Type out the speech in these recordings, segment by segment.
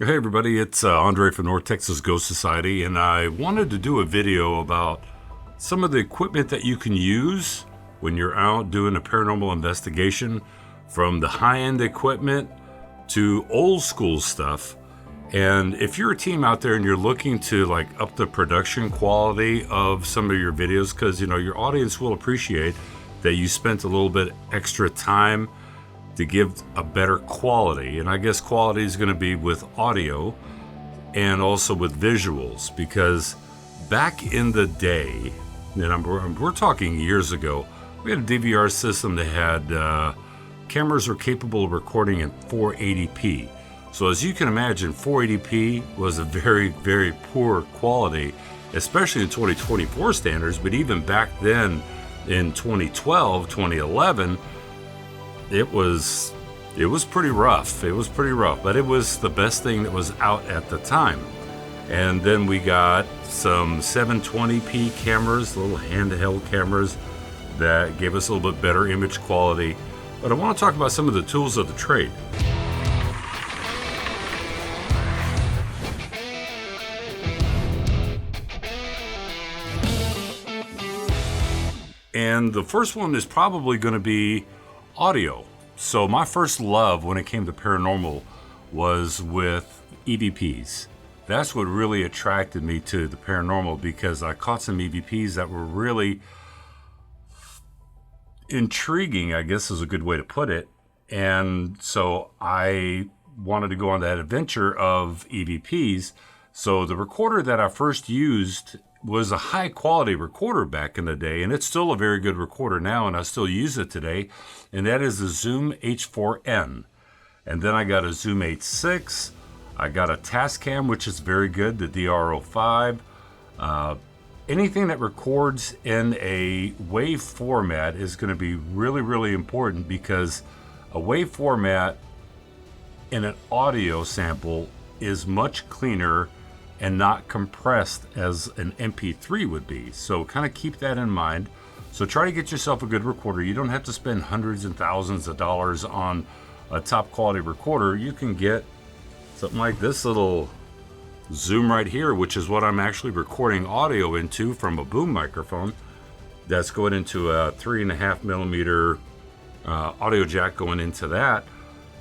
Hey everybody, it's Andre from North Texas Ghost Society, and I wanted to do a video about some of the equipment that you can use when you're out doing a paranormal investigation, from the high-end equipment to old school stuff. And if you're a team out there and you're looking to like up the production quality of some of your videos, because your audience will appreciate that you spent a little bit extra time to give a better quality. And I guess quality is going to be with audio and also with visuals, because back in the day, and we're talking years ago, we had a DVR system that had cameras were capable of recording in 480p. So as you can imagine, 480p was a very, very poor quality, especially in 2024 standards. But even back then in 2012, 2011, it was pretty rough. It was pretty rough, but it was the best thing that was out at the time. And then we got some 720p cameras, little handheld cameras that gave us a little bit better image quality. But I want to talk about some of the tools of the trade. And the first one is probably going to be audio. So my first love when it came to paranormal was with EVPs. That's what really attracted me to the paranormal, because I caught some EVPs that were really intriguing, I guess is a good way to put it. And so I wanted to go on that adventure of EVPs. So the recorder that I first used was a high quality recorder back in the day, and it's still a very good recorder now, and I still use it today, and that is the Zoom H4n. And then I got a Zoom H6, I got a Tascam, which is very good, the DR-05. Anything that records in a WAV format is going to be really, really important, because a WAV format in an audio sample is much cleaner and not compressed as an MP3 would be. So kind of keep that in mind. So try to get yourself a good recorder. You don't have to spend hundreds and thousands of dollars on a top quality recorder. You can get something like this little Zoom right here, which is what I'm actually recording audio into from a boom microphone. That's going into a 3.5 millimeter audio jack going into that.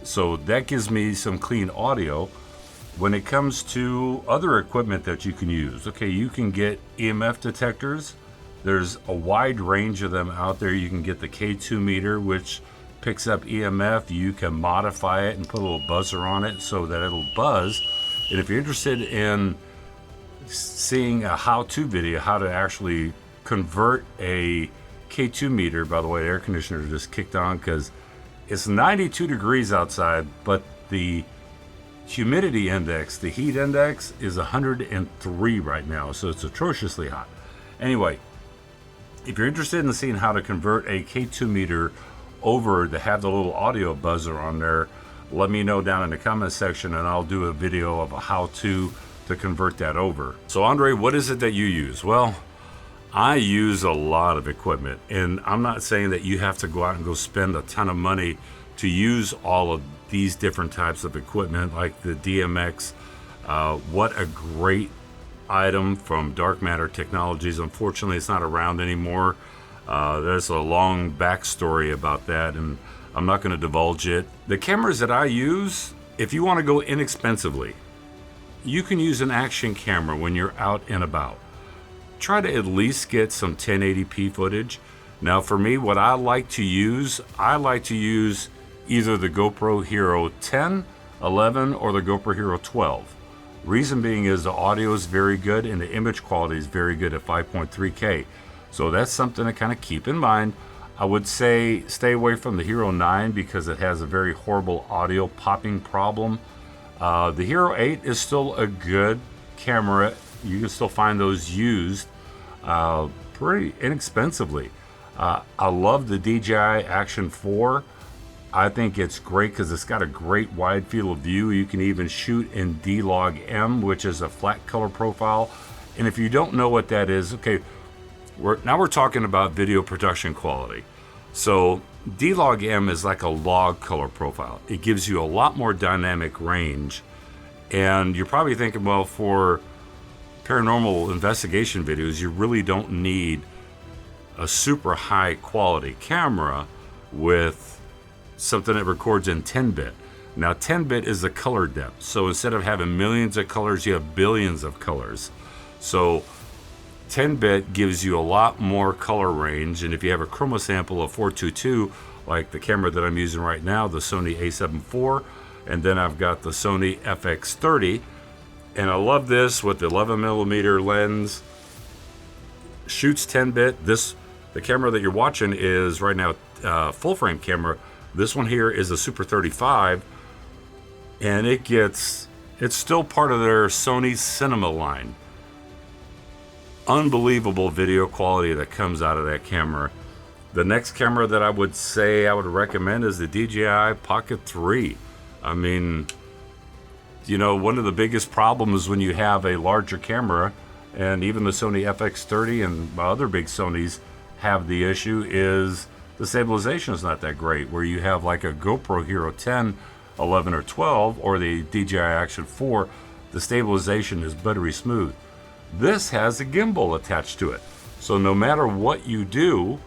So that gives me some clean audio. When it comes to other equipment that you can use, okay, you can get EMF detectors. There's a wide range of them out there. You can get the K2 meter, which picks up EMF. You can modify it and put a little buzzer on it so that it'll buzz. And if you're interested in seeing a how-to video, how to actually convert a K2 meter, by the way, the air conditioner just kicked on because it's 92 degrees outside, but the humidity index, the heat index, is 103 right now, so it's atrociously hot. Anyway, if you're interested in seeing how to convert a K2 meter over to have the little audio buzzer on there, let me know down in the comment section, and I'll do a video of a how-to to convert that over. So Andre, what is it that you use? Well, I use a lot of equipment, and I'm not saying that you have to go out and go spend a ton of money to use all of these different types of equipment, like the DMX. What a great item from Dark Matter Technologies. Unfortunately, it's not around anymore. There's a long backstory about that, and I'm not going to divulge it. The cameras that I use, if you want to go inexpensively, you can use an action camera when you're out and about. Try to at least get some 1080p footage. Now for me, what I like to use either the GoPro Hero 10, 11, or the GoPro Hero 12. Reason being is the audio is very good and the image quality is very good at 5.3K. So that's something to kind of keep in mind. I would say stay away from the Hero 9 because it has a very horrible audio popping problem. The Hero 8 is still a good camera. You can still find those used pretty inexpensively. I love the DJI Action 4. I think it's great because it's got a great wide field of view. You can even shoot in D-Log-M, which is a flat color profile. And if you don't know what that is, okay, now we're talking about video production quality. So D-Log-M is like a log color profile. It gives you a lot more dynamic range And you're probably thinking, well, for paranormal investigation videos, you really don't need a super high quality camera with something that records in 10-bit. Now 10-bit is the color depth, so instead of having millions of colors, you have billions of colors. So 10-bit gives you a lot more color range, and if you have a chroma sample of 422, like the camera that I'm using right now, the Sony a7 IV, and then I've got the Sony FX30, and I love this with the 11mm lens, shoots 10-bit. The camera that you're watching is right now full frame camera. This one here is a Super 35, and it's still part of their Sony Cinema line. Unbelievable video quality that comes out of that camera. The next camera that I would say I would recommend is the DJI Pocket 3. I mean, you know, one of the biggest problems when you have a larger camera, and even the Sony FX30 and other big Sonys have the issue, is the stabilization is not that great. Where you have like a GoPro Hero 10, 11, or 12, or the DJI Action 4, the stabilization is buttery smooth. This has a gimbal attached to it. So no matter what you do,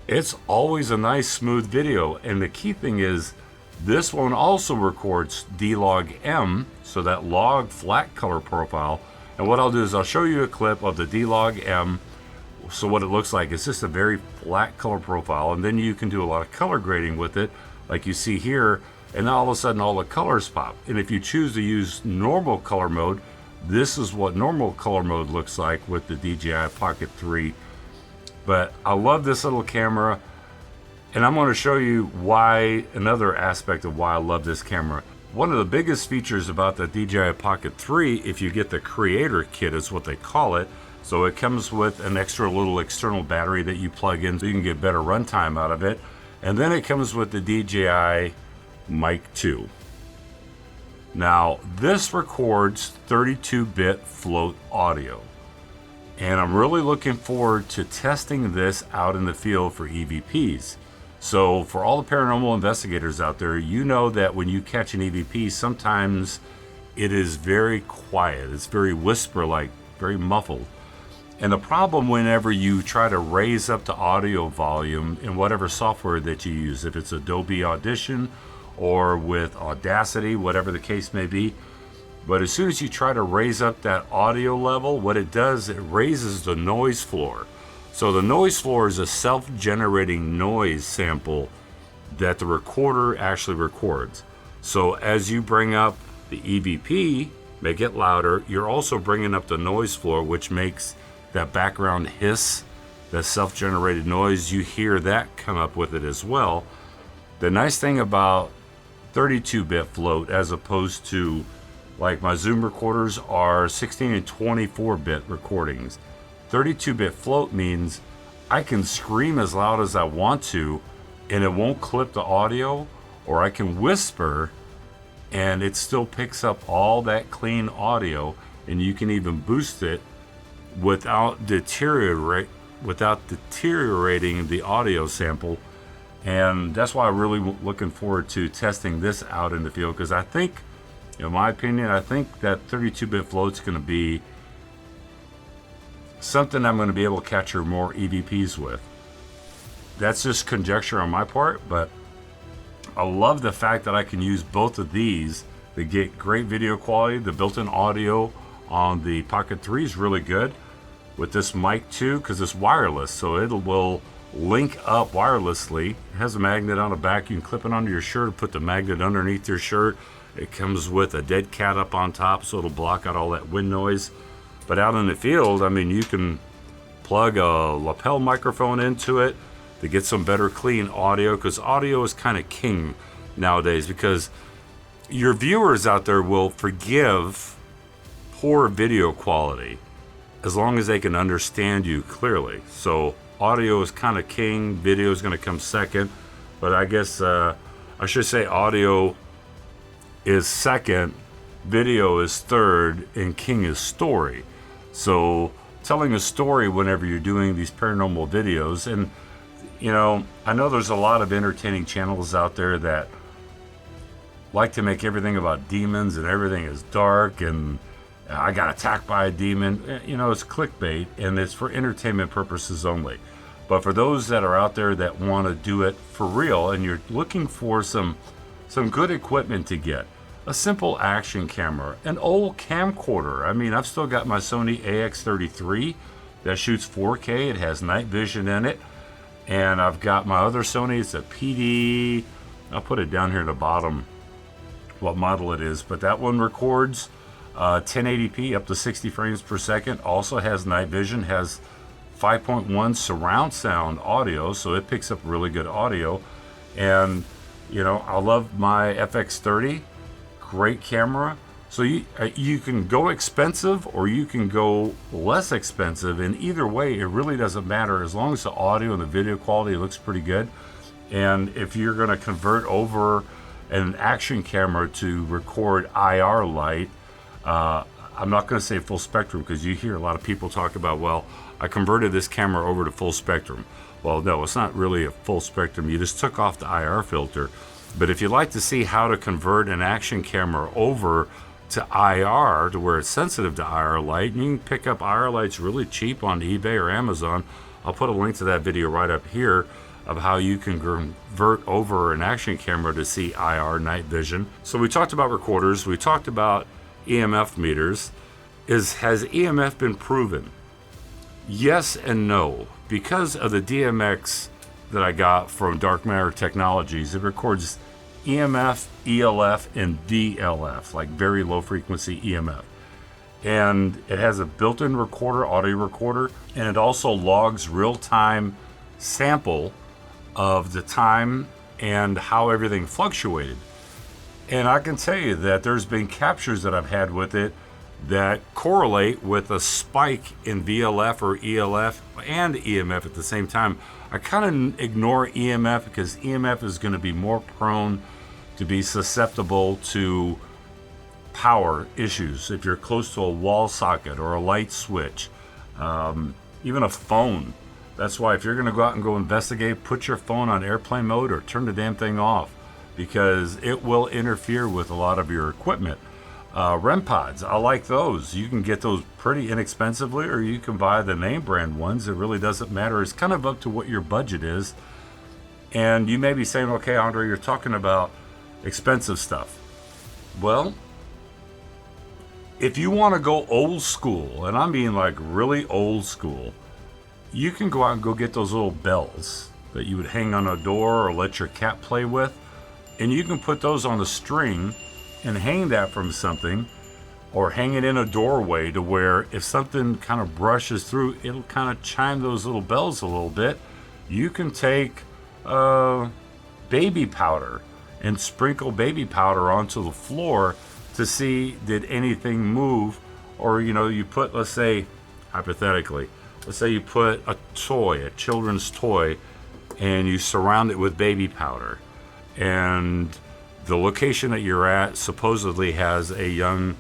it's always a nice smooth video. And the key thing is, this one also records D-Log-M, so that log flat color profile. And what I'll do is I'll show you a clip of the D-Log-M. So what it looks like is just a very flat color profile, and then you can do a lot of color grading with it, like you see here, and now all of a sudden all the colors pop. And if you choose to use normal color mode, this is what normal color mode looks like with the DJI Pocket 3. But I love this little camera, and I'm going to show you why, another aspect of why I love this camera. One of the biggest features about the DJI Pocket 3, if you get the creator kit is what they call it, so it comes with an extra little external battery that you plug in so you can get better runtime out of it. And then it comes with the DJI Mic 2. Now, this records 32-bit float audio. And I'm really looking forward to testing this out in the field for EVPs. So for all the paranormal investigators out there, you know that when you catch an EVP, sometimes it is very quiet. It's very whisper-like, very muffled. And the problem whenever you try to raise up the audio volume in whatever software that you use, if it's Adobe Audition or with Audacity, whatever the case may be, but as soon as you try to raise up that audio level, what it does, it raises the noise floor. So the noise floor is a self-generating noise sample that the recorder actually records. So as you bring up the EVP, make it louder, you're also bringing up the noise floor, which makes that background hiss, that self-generated noise, you hear that come up with it as well. The nice thing about 32-bit float, as opposed to like my Zoom recorders are 16 and 24-bit recordings. 32-bit float means I can scream as loud as I want to and it won't clip the audio, or I can whisper and it still picks up all that clean audio, and you can even boost it without deteriorating the audio sample. And that's why I'm really looking forward to testing this out in the field, because I think, in my opinion, I think that 32-bit float's going to be something I'm going to be able to capture more EVPs with. That's just conjecture on my part, but I love the fact that I can use both of these to get great video quality. The built-in audio on the Pocket 3 is really good with this mic too, because it's wireless, so it will link up wirelessly. It has a magnet on the back. You can clip it onto your shirt or put the magnet underneath your shirt. It comes with a dead cat up on top, so it'll block out all that wind noise. But out in the field, I mean, you can plug a lapel microphone into it to get some better clean audio, because audio is kind of king nowadays, because your viewers out there will forgive poor video quality as long as they can understand you clearly. So audio is kind of king, video is going to come second, but I guess I should say audio is second, video is third, and king is story. So telling a story whenever you're doing these paranormal videos, and you know, I know there's a lot of entertaining channels out there that like to make everything about demons and everything is dark and I got attacked by a demon. You know, it's clickbait and it's for entertainment purposes only. But for those that are out there that want to do it for real and you're looking for some good equipment to get, a simple action camera, an old camcorder. I mean, I've still got my Sony AX33 that shoots 4K. It has night vision in it. And I've got my other Sony. It's a PD. I'll put it down here at the bottom what model it is. But that one records 1080p up to 60 frames per second. Also has night vision, has 5.1 surround sound audio, so it picks up really good audio. And you know, I love my FX30, great camera. So you can go expensive or you can go less expensive, and either way it really doesn't matter as long as the audio and the video quality looks pretty good. And if you're going to convert over an action camera to record IR light, I'm not going to say full spectrum because you hear a lot of people talk about, well, I converted this camera over to full spectrum. Well, no, it's not really a full spectrum. You just took off the IR filter. But if you'd like to see how to convert an action camera over to IR, to where it's sensitive to IR light, and you can pick up IR lights really cheap on eBay or Amazon. I'll put a link to that video right up here of how you can convert over an action camera to see IR night vision. So we talked about recorders. We talked about EMF meters. Has EMF been proven? Yes and no. Because of the DMX that I got from Dark Matter Technologies, it records EMF, ELF, and VLF, like very low frequency EMF. And it has a built-in recorder, audio recorder, and it also logs real-time sample of the time and how everything fluctuated. And I can tell you that there's been captures that I've had with it that correlate with a spike in VLF or ELF and EMF at the same time. I kind of ignore EMF because EMF is going to be more prone to be susceptible to power issues. If you're close to a wall socket or a light switch, even a phone. That's why if you're going to go out and go investigate, put your phone on airplane mode or turn the damn thing off, because it will interfere with a lot of your equipment. REM pods, I like those. You can get those pretty inexpensively, or you can buy the name brand ones. It really doesn't matter. It's kind of up to what your budget is. And you may be saying, okay, Andre, you're talking about expensive stuff. Well, if you want to go old school, and I mean like really old school, you can go out and go get those little bells that you would hang on a door or let your cat play with. And you can put those on a string and hang that from something, or hang it in a doorway to where if something kind of brushes through, it'll kind of chime those little bells a little bit. You can take baby powder and sprinkle baby powder onto the floor to see did anything move. Or, you know, you put, let's say, hypothetically, let's say you put a toy, a children's toy, and you surround it with baby powder. And the location that you're at supposedly has a young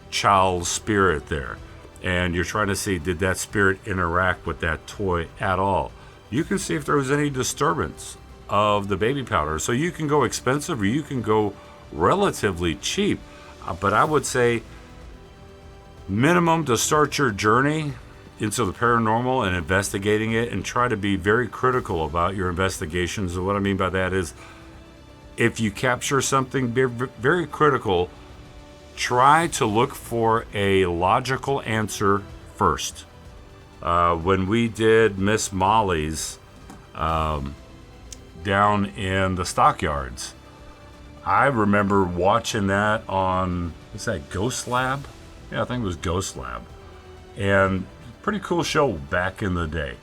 child spirit there. And you're trying to see, did that spirit interact with that toy at all? You can see if there was any disturbance of the baby powder. So you can go expensive or you can go relatively cheap. But I would say minimum to start your journey into the paranormal and investigating it, and try to be very critical about your investigations. And what I mean by that is, if you capture something, be very critical. Try to look for a logical answer first. When we did Miss Molly's down in the stockyards, I remember watching that on, what's that, Ghost Lab? Yeah, I think it was Ghost Lab. And pretty cool show back in the day.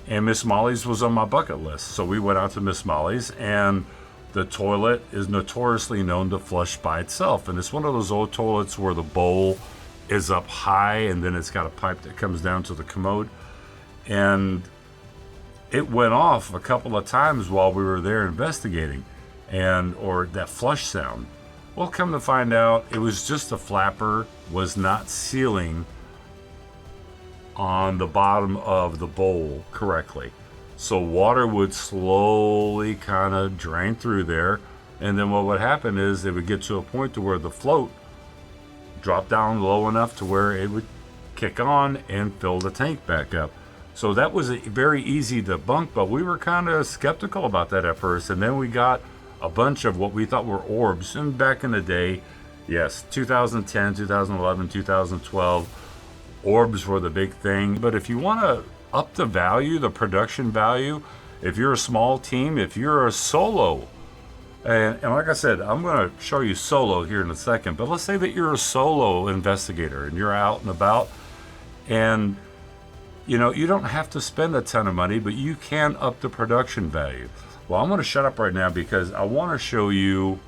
And Miss Molly's was on my bucket list. So we went out to Miss Molly's, and the toilet is notoriously known to flush by itself. And it's one of those old toilets where the bowl is up high and then it's got a pipe that comes down to the commode. And it went off a couple of times while we were there investigating, or that flush sound. Well, come to find out, it was just the flapper was not sealing on the bottom of the bowl correctly. So water would slowly kind of drain through there, And then what would happen is it would get to a point to where the float dropped down low enough to where it would kick on and fill the tank back up. So that was a very easy debunk, but we were kind of skeptical about that at first. And then we got a bunch of what we thought were orbs. And back in the day, yes, 2010, 2011, 2012, orbs were the big thing. But if you want to up the value, the production value, if you're a small team, if you're a solo, and like I said, I'm going to show you solo here in a second, but let's say that you're a solo investigator and you're out and about, and you know, you don't have to spend a ton of money, but you can up the production value. Well, I'm going to shut up right now because I want to show you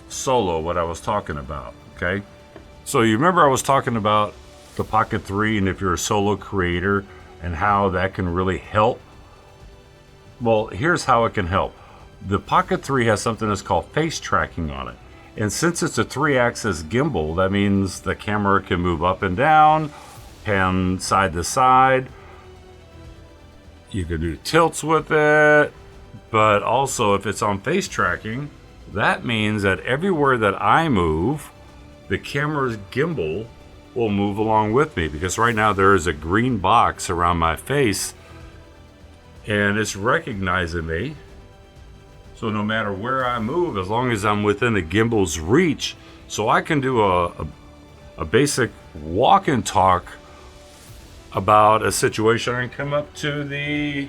solo what I was talking about, okay? So you remember I was talking about the Pocket 3 and if you're a solo creator and how that can really help. Well, here's how it can help. The Pocket 3 has something that's called face tracking on it. And since it's a 3-axis gimbal, that means the camera can move up and down, pan side to side. You can do tilts with it. But also, if it's on face tracking, that means that everywhere that I move, the camera's gimbal will move along with me. Because right now there is a green box around my face and it's recognizing me. So no matter where I move, as long as I'm within the gimbal's reach, so I can do a basic walk and talk about a situation. I can come up to the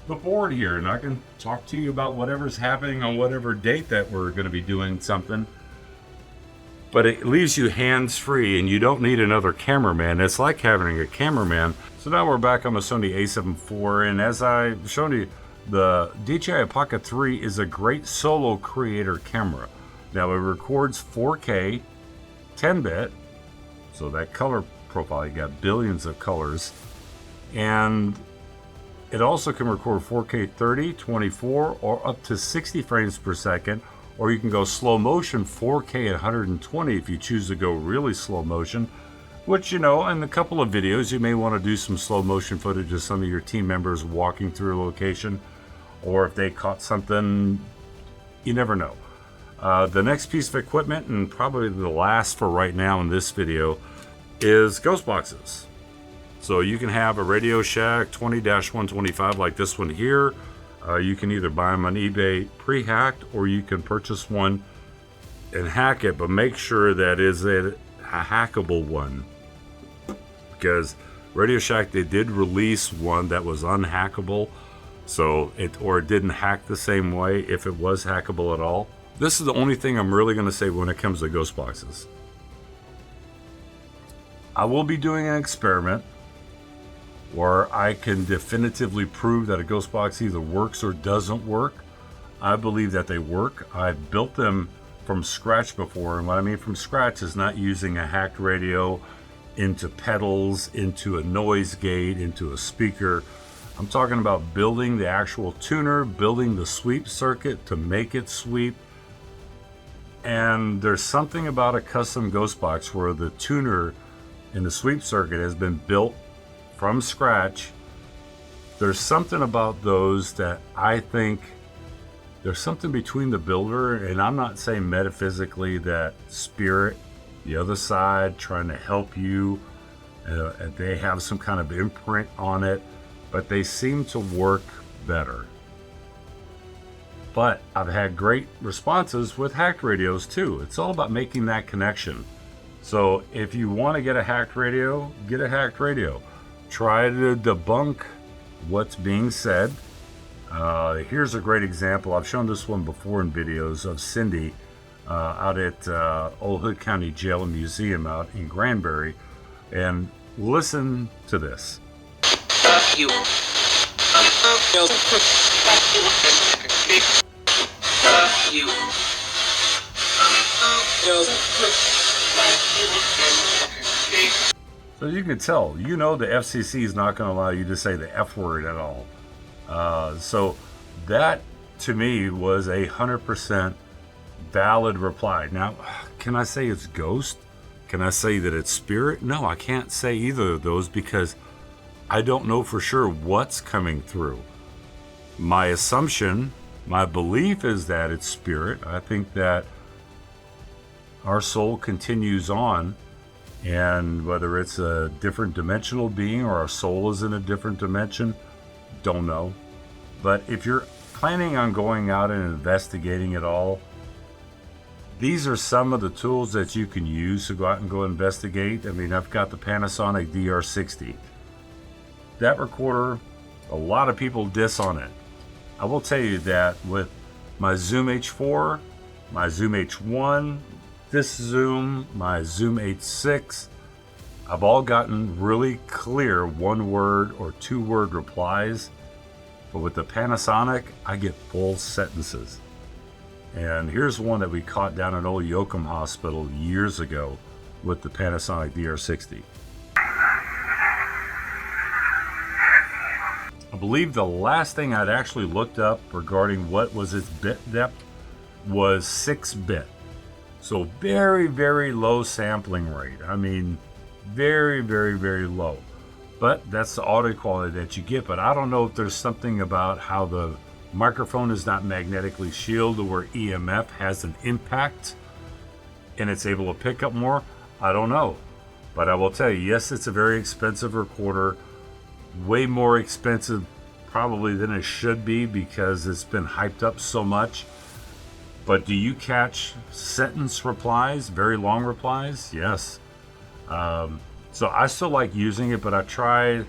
board here and I can talk to you about whatever's happening on whatever date that we're going to be doing something. But it leaves you hands-free and you don't need another cameraman. It's like having a cameraman. So now we're back on the Sony a7 IV, and as I've shown you, the DJI Pocket 3 is a great solo creator camera. Now it records 4K 10-bit, so that color profile, you got billions of colors, and it also can record 4K 30, 24, or up to 60 frames per second, or you can go slow motion 4K at 120 if you choose to go really slow motion, which, you know, in a couple of videos you may want to do some slow motion footage of some of your team members walking through a location, or if they caught something, you never know. The next piece of equipment, and probably the last for right now in this video, is ghost boxes. So you can have a Radio Shack 20-125 like this one here. You can either buy them on eBay pre-hacked, or you can purchase one and hack it, but make sure that is a hackable one. Because Radio Shack, they did release one that was unhackable, so it didn't hack the same way if it was hackable at all. This is the only thing I'm really going to say when it comes to ghost boxes. I will be doing an experiment where I can definitively prove that a ghost box either works or doesn't work. I believe that they work. I've built them from scratch before, and what I mean from scratch is not using a hacked radio into pedals, into a noise gate, into a speaker. I'm talking about building the actual tuner, building the sweep circuit to make it sweep. And there's something about a custom ghost box where the tuner in the sweep circuit has been built from scratch. There's something about those that I think there's something between the builder, and I'm not saying metaphysically that spirit, the other side, trying to help you, they have some kind of imprint on it, but they seem to work better. But I've had great responses with hacked radios too. It's all about making that connection. So if you want to get a hacked radio, get a hacked radio. Try to debunk what's being said. Here's a great example. I've shown this one before in videos of Cindy out at Old Hood County Jail and Museum out in Granbury. And listen to this. You. So you can tell, you know, the FCC is not going to allow you to say the F word at all. So that to me was 100% valid reply. Now, can I say it's ghost? Can I say that it's spirit? No, I can't say either of those because I don't know for sure what's coming through. My assumption My belief is that it's spirit. I think that our soul continues on, and whether it's a different dimensional being or our soul is in a different dimension, don't know. But if you're planning on going out and investigating it all, these are some of the tools that you can use to go out and go investigate. I mean, I've got the Panasonic DR-60. That recorder, a lot of people diss on it. I will tell you that with my Zoom H4, my Zoom H1, this Zoom, my Zoom H6, I've all gotten really clear 1-word or 2-word replies. But with the Panasonic, I get full sentences. And here's one that we caught down at Old Yoakum Hospital years ago with the Panasonic DR-60. I believe the last thing I'd actually looked up regarding what was its bit depth was 6-bit. So very, very low sampling rate. I mean, very, very, very low. But that's the audio quality that you get. But I don't know if there's something about how the microphone is not magnetically shielded where EMF has an impact and it's able to pick up more. I don't know. But I will tell you, yes, it's a very expensive recorder. Way more expensive probably than it should be because it's been hyped up so much. But do you catch sentence replies, very long replies? Yes. So I still like using it, but I tried,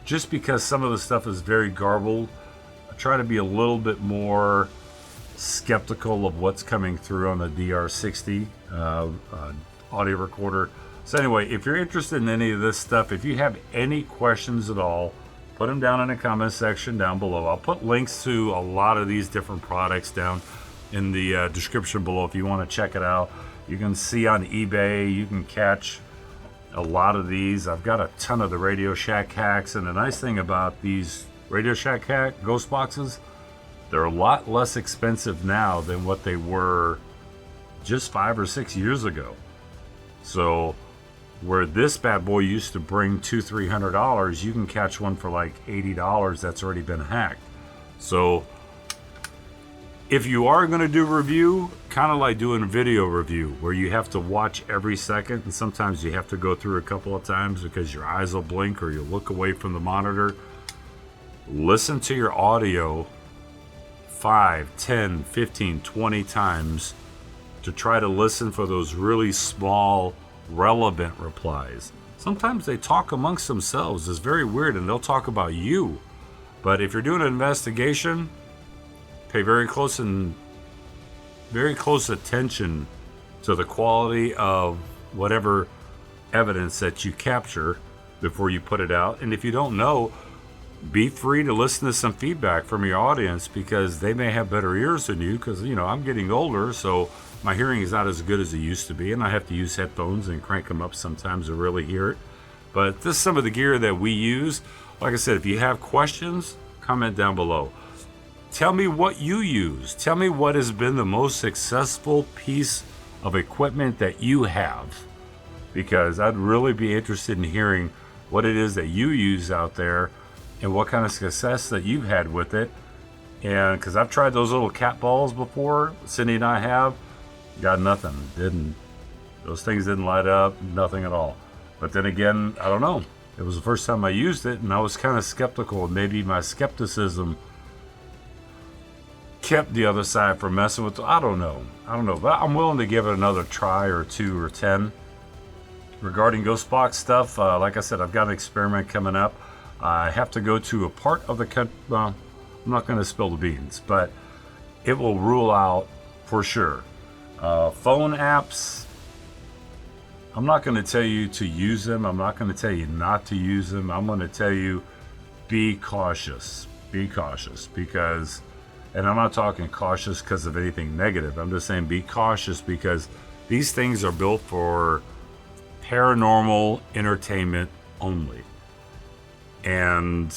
just because some of the stuff is very garbled, I try to be a little bit more skeptical of what's coming through on the DR-60 audio recorder. So anyway, if you're interested in any of this stuff, if you have any questions at all, put them down in the comment section down below. I'll put links to a lot of these different products down in the description below if you want to check it out. You can see on eBay, you can catch a lot of these. I've got a ton of the Radio Shack hacks, and the nice thing about these Radio Shack hack ghost boxes, they're a lot less expensive now than what they were just 5 or 6 years ago. So where this bad boy used to bring $200-300, you can catch one for like $80 that's already been hacked. So if you are going to do review, kind of like doing a video review where you have to watch every second, and sometimes you have to go through a couple of times because your eyes will blink or you'll look away from the monitor. Listen to your audio 5, 10, 15, 20 times to try to listen for those really small, relevant replies. Sometimes they talk amongst themselves. It's very weird, and they'll talk about you. But if you're doing an investigation, pay very close attention to the quality of whatever evidence that you capture before you put it out. And if you don't know, be free to listen to some feedback from your audience, because they may have better ears than you, because I'm getting older, so my hearing is not as good as it used to be, and I have to use headphones and crank them up sometimes to really hear it. But this is some of the gear that we use. Like I said, if you have questions, comment down below. Tell me what you use. Tell me what has been the most successful piece of equipment that you have, because I'd really be interested in hearing what it is that you use out there and what kind of success that you've had with it. And because I've tried those little cat balls before, Cindy and I have, got nothing. Those things didn't light up, nothing at all. But then again, I don't know. It was the first time I used it, and I was kind of skeptical. Maybe my skepticism kept the other side from messing with it. I don't know. But I'm willing to give it another try, or 2 or 10. Regarding ghost box stuff, like I said, I've got an experiment coming up. I have to go to a part of the country. Well, I'm not going to spill the beans, but it will rule out for sure. Phone apps, I'm not going to tell you to use them. I'm not going to tell you not to use them. I'm going to tell you, be cautious. Be cautious, because, and I'm not talking cautious because of anything negative. I'm just saying be cautious because these things are built for paranormal entertainment only. And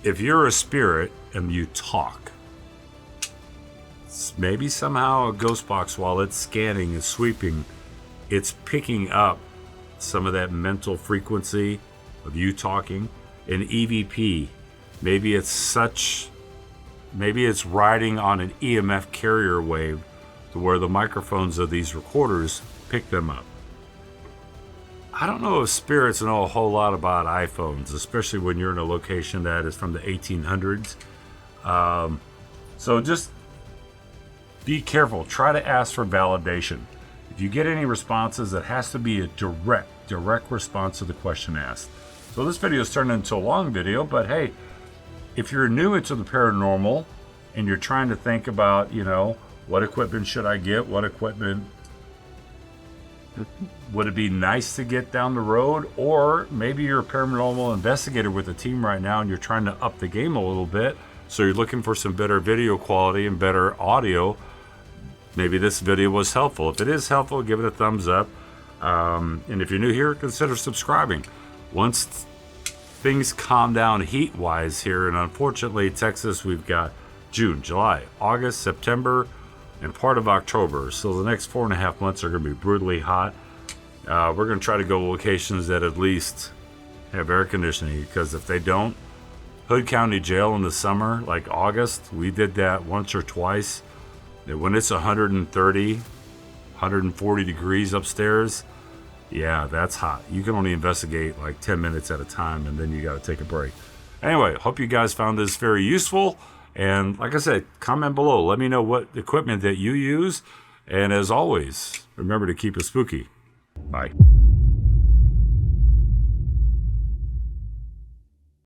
if you're a spirit and you talk, maybe somehow a ghost box, while it's scanning and sweeping, it's picking up some of that mental frequency of you talking. An EVP, maybe it's such maybe it's riding on an EMF carrier wave to where the microphones of these recorders pick them up. I don't know if spirits know a whole lot about iPhones, especially when you're in a location that is from the 1800s. So just be careful. Try to ask for validation. If you get any responses, it has to be a direct response to the question asked. So this video is turning into a long video, but hey, if you're new into the paranormal and you're trying to think about, what equipment should I get? What equipment would it be nice to get down the road? Or maybe you're a paranormal investigator with a team right now and you're trying to up the game a little bit. So you're looking for some better video quality and better audio. Maybe this video was helpful. If it is helpful, give it a thumbs up. And if you're new here, consider subscribing. Once things calm down heat-wise here, and unfortunately, Texas, we've got June, July, August, September, and part of October. So the next 4.5 months are going to be brutally hot. We're going to try to go to locations that at least have air conditioning, because if they don't, Hood County Jail in the summer, like August, we did that once or twice. When it's 130, 140 degrees upstairs, yeah, that's hot. You can only investigate like 10 minutes at a time, and then you got to take a break. Anyway, hope you guys found this very useful. And like I said, comment below. Let me know what equipment that you use. And as always, remember to keep it spooky. Bye.